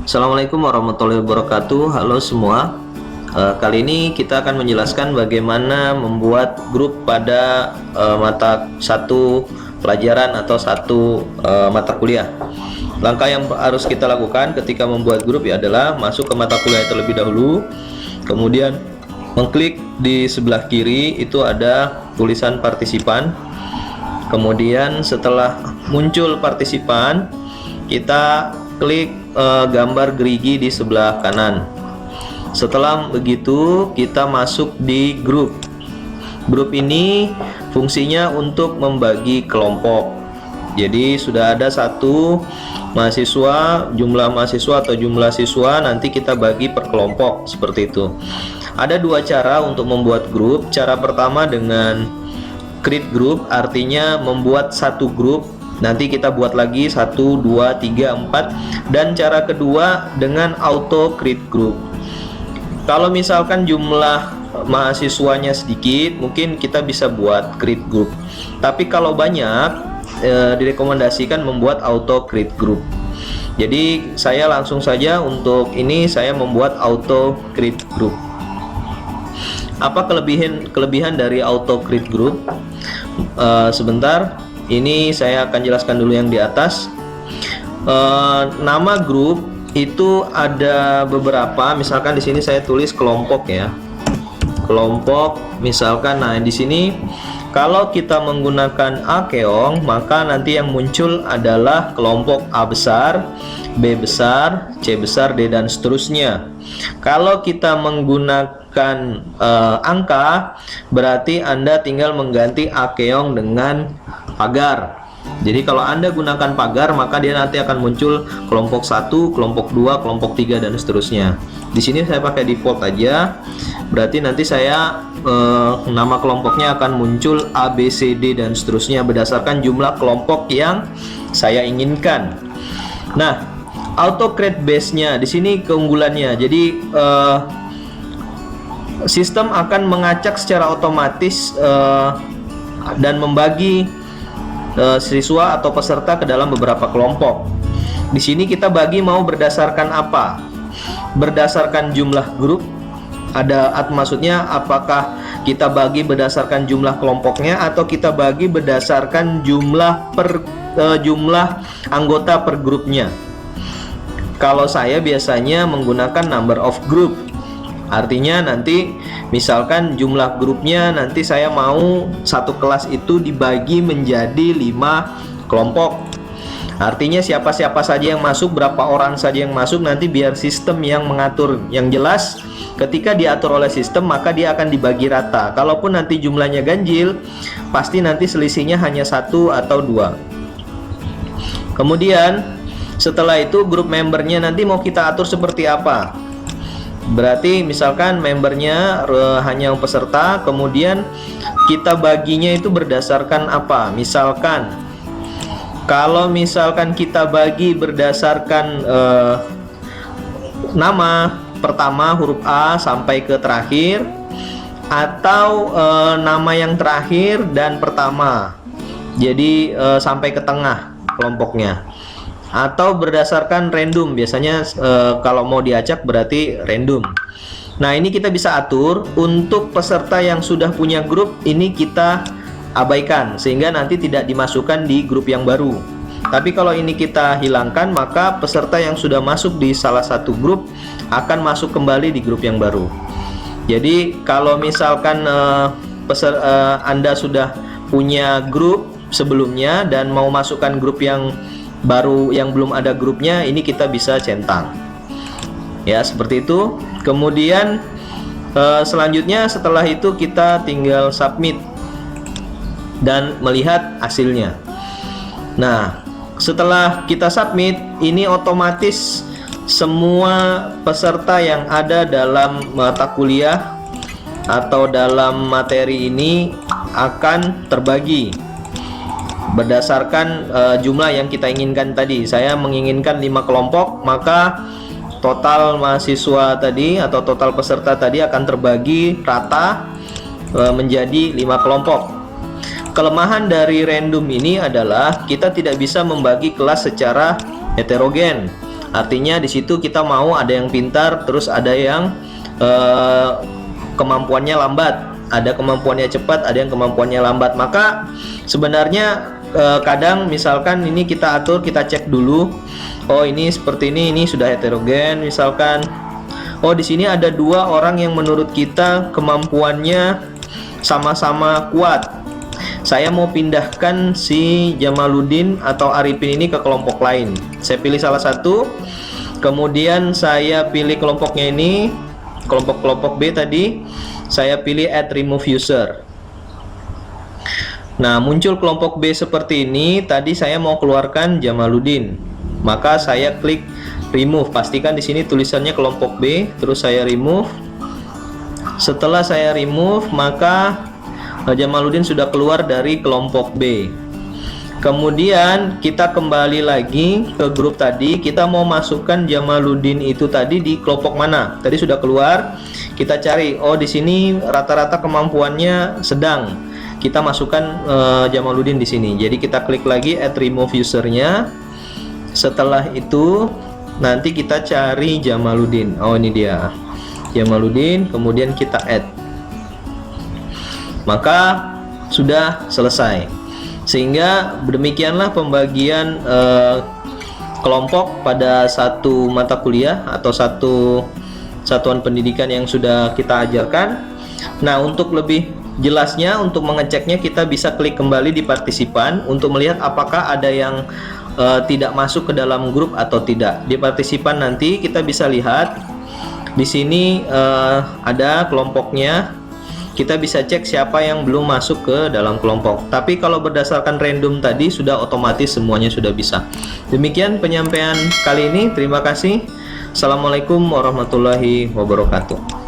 Assalamualaikum warahmatullahi wabarakatuh. Halo semua. Kali ini kita akan menjelaskan bagaimana membuat grup pada mata satu pelajaran atau satu mata kuliah. Langkah yang harus kita lakukan ketika membuat grup adalah masuk ke mata kuliah terlebih dahulu, kemudian mengklik di sebelah kiri itu ada tulisan partisipan. Kemudian setelah muncul partisipan, kita klik gambar gerigi di sebelah kanan. Setelah begitu, kita masuk di grup. Grup ini fungsinya untuk membagi kelompok. Jadi sudah ada satu mahasiswa, jumlah mahasiswa atau jumlah siswa, nanti kita bagi per kelompok seperti itu. Ada dua cara untuk membuat grup. Cara pertama dengan create group, artinya membuat satu grup. Nanti kita buat lagi 1, 2, 3, 4. Dan cara kedua dengan auto create group. Kalau misalkan jumlah mahasiswanya sedikit, mungkin kita bisa buat create group. Tapi kalau banyak, direkomendasikan membuat auto create group. Jadi saya langsung saja untuk ini saya membuat auto create group. Apa kelebihan dari auto create group? Sebentar, ini saya akan jelaskan dulu yang di atas. Nama grup itu ada beberapa. Misalkan di sini saya tulis kelompok ya. Kelompok, misalkan, nah di sini kalau kita menggunakan akeong, maka nanti yang muncul adalah kelompok A besar, B besar, C besar, D dan seterusnya. Kalau kita menggunakan angka, berarti Anda tinggal mengganti akeong dengan pagar. Jadi kalau Anda gunakan pagar, maka dia nanti akan muncul kelompok 1, kelompok 2, kelompok 3 dan seterusnya. Di sini saya pakai default aja. Berarti nanti saya nama kelompoknya akan muncul A, B, C, D dan seterusnya berdasarkan jumlah kelompok yang saya inginkan. Nah, auto create base-nya di sini keunggulannya. Jadi sistem akan mengacak secara otomatis dan membagi siswa atau peserta ke dalam beberapa kelompok. Di sini kita bagi mau berdasarkan apa? Berdasarkan jumlah grup. Maksudnya apakah kita bagi berdasarkan jumlah kelompoknya atau kita bagi berdasarkan jumlah anggota per grupnya. Kalau saya biasanya menggunakan number of group. Artinya nanti misalkan jumlah grupnya nanti saya mau satu kelas itu dibagi menjadi 5 kelompok. Artinya siapa-siapa saja yang masuk, berapa orang saja yang masuk, nanti biar sistem yang mengatur. Yang jelas ketika diatur oleh sistem maka dia akan dibagi rata. Kalaupun nanti jumlahnya ganjil, pasti nanti selisihnya hanya 1 atau 2. Kemudian setelah itu grup membernya nanti mau kita atur seperti apa? Berarti misalkan membernya hanya peserta, kemudian kita baginya itu berdasarkan apa? Misalkan kalau misalkan kita bagi berdasarkan nama pertama huruf A sampai ke terakhir, atau nama yang terakhir dan pertama, jadi sampai ke tengah kelompoknya. Atau berdasarkan random, biasanya kalau mau diacak berarti random. Nah ini kita bisa atur. Untuk peserta yang sudah punya grup ini kita abaikan sehingga nanti tidak dimasukkan di grup yang baru. Tapi kalau ini kita hilangkan, maka peserta yang sudah masuk di salah satu grup akan masuk kembali di grup yang baru. Jadi kalau misalkan Anda sudah punya grup sebelumnya dan mau masukkan grup yang baru yang belum ada grupnya, ini kita bisa centang ya, seperti itu. Kemudian selanjutnya setelah itu kita tinggal submit dan melihat hasilnya. Nah setelah kita submit, ini otomatis semua peserta yang ada dalam mata kuliah atau dalam materi ini akan terbagi berdasarkan jumlah yang kita inginkan tadi. Saya menginginkan 5 kelompok, maka total mahasiswa tadi atau total peserta tadi akan terbagi rata menjadi 5 kelompok. Kelemahan dari random ini adalah kita tidak bisa membagi kelas secara heterogen. Artinya di situ kita mau ada yang pintar, terus ada yang kemampuannya lambat, ada kemampuannya cepat, ada yang kemampuannya lambat. Maka sebenarnya kadang misalkan ini kita atur, kita cek dulu, oh ini seperti ini sudah heterogen misalkan. Oh di sini ada 2 orang yang menurut kita kemampuannya sama-sama kuat. Saya mau pindahkan si Jamaluddin atau Arifin ini ke kelompok lain. Saya pilih salah satu, kemudian saya pilih kelompoknya ini, kelompok B tadi, saya pilih add remove user. Nah, muncul kelompok B seperti ini. Tadi saya mau keluarkan Jamaluddin, maka saya klik remove. Pastikan di sini tulisannya kelompok B, terus saya remove. Setelah saya remove, maka Jamaluddin sudah keluar dari kelompok B. Kemudian kita kembali lagi ke grup tadi. Kita mau masukkan Jamaluddin itu tadi di kelompok mana? Tadi sudah keluar. Kita cari. Oh di sini rata-rata kemampuannya sedang. Kita masukkan Jamaluddin di sini. Jadi kita klik lagi add remove usernya. Setelah itu nanti kita cari Jamaluddin. Oh ini dia Jamaluddin, kemudian kita add, maka sudah selesai. Sehingga demikianlah pembagian kelompok pada satu mata kuliah atau satu satuan pendidikan yang sudah kita ajarkan. Nah, untuk lebih jelasnya, untuk mengeceknya, kita bisa klik kembali di partisipan untuk melihat apakah ada yang tidak masuk ke dalam grup atau tidak. Di partisipan nanti kita bisa lihat di sini ada kelompoknya. Kita bisa cek siapa yang belum masuk ke dalam kelompok. Tapi kalau berdasarkan random tadi sudah otomatis semuanya sudah bisa. Demikian penyampaian kali ini. Terima kasih. Assalamualaikum warahmatullahi wabarakatuh.